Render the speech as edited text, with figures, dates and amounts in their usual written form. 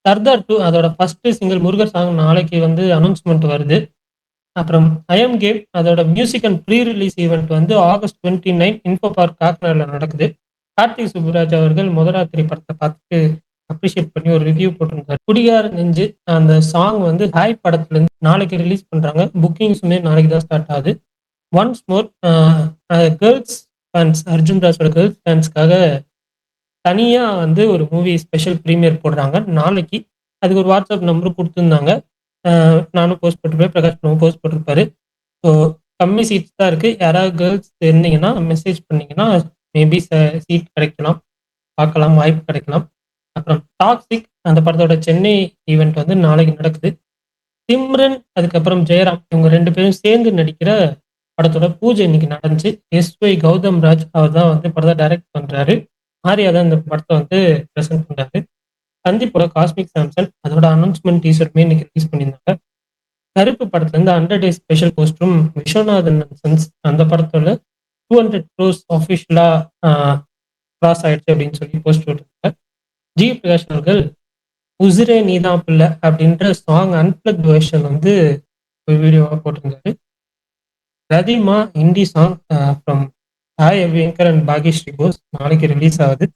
சர்தார் 2 அதோட first single Murugar song நாளைக்கு வந்து அனௌன்ஸ்மென்ட் வருது. அப்புறம் ஐ அம் கேம் அதோட music and pre release event வந்து ஆகஸ்ட் 29 இன்ஃபோ பார்க் காக்நாட்ல நடக்குது. கார்த்திக் சுப்புராஜ் அவர்கள் முதராத்திரி படத்த பார்த்துட்டு அப்ரிஷியேட் பண்ணி ஒரு ரிவ்யூ போட்டிருந்தாரு. குடிகார நெஞ்சு அந்த சாங் வந்து ஹாய் படத்துலருந்து நாளைக்கு ரிலீஸ் பண்றாங்க. புக்கிங்ஸுமே நாளைக்கு தான் ஸ்டார்ட் ஆகுது. Once more girls fans Arjun தாஸோட கேர்ல்ஸ் ஃபேன்ஸ்க்காக தனியா வந்து ஒரு மூவி ஸ்பெஷல் பிரீமியர் போடுறாங்க நாளைக்கு. அதுக்கு ஒரு வாட்ஸ்அப் நம்பரும் குடுத்துருந்தாங்க. அ நானும் போஸ்ட் போட்டிருப்பேன். பிரகாஷ் ப்ரோவும் போஸ்ட் போட்டிருப்பாரு. ஸோ கம்மி சீட்ஸ் தான் இருக்கு. யாராவது கேர்ல்ஸ் இருந்தீங்கன்னா மெசேஜ் பண்ணீங்கன்னா மேபி சீட் கிடைக்கலாம். பார்க்கலாம். வாய்ப்பு கிடைக்கலாம். அப்புறம் டாக்ஸிக் அந்த படத்தோட சென்னை ஈவென்ட் வந்து நாளைக்கு நடக்குது. சிம்ரன் அதுக்கப்புறம் ஜெயராம் இவங்க 2 பேரும் சேர்ந்து நடிக்கிற படத்தோட பூஜை இன்னைக்கு நடந்துச்சு. எஸ்.ஒய். கௌதம் ராஜ் அவர் தான் வந்து படத்த டைரக்ட் பண்றாரு. ஆர்யா தான் இந்த படத்த வந்து பிரசன்ட் பண்றாரு. சந்தீப்போட காஸ்மிக் சாம்சன் அதோட அனௌன்ஸ்மென்ட் டீசருமே இன்னைக்கு ரிலீஸ் பண்ணியிருந்தாங்க. கருப்பு படத்துல இருந்து 100 டேஸ் ஸ்பெஷல் போஸ்டரும் விஸ்வநாதன் அண்ட் சன்ஸ் அந்த படத்தோட 200 க்ரோஸ் ஆஃபிஷியலா அ கிராஸ் ஆயிடுச்சு அப்படின்னு சொல்லி போஸ்ட் போட்டிருந்தாங்க. ஜி. பிரகாஷ் அவர்கள் "உசிரே நீதான் பிள்ளை" அப்படின்ற சாங் அன்பிளக்ட் வெர்ஷன் வந்து ஒரு வீடியோவா போட்டிருந்தாரு. Rathima Hindi song from Sai Abhyankar and Bhagyashree கோஸ் நாளைக்கு ரிலீஸ் ஆகுது.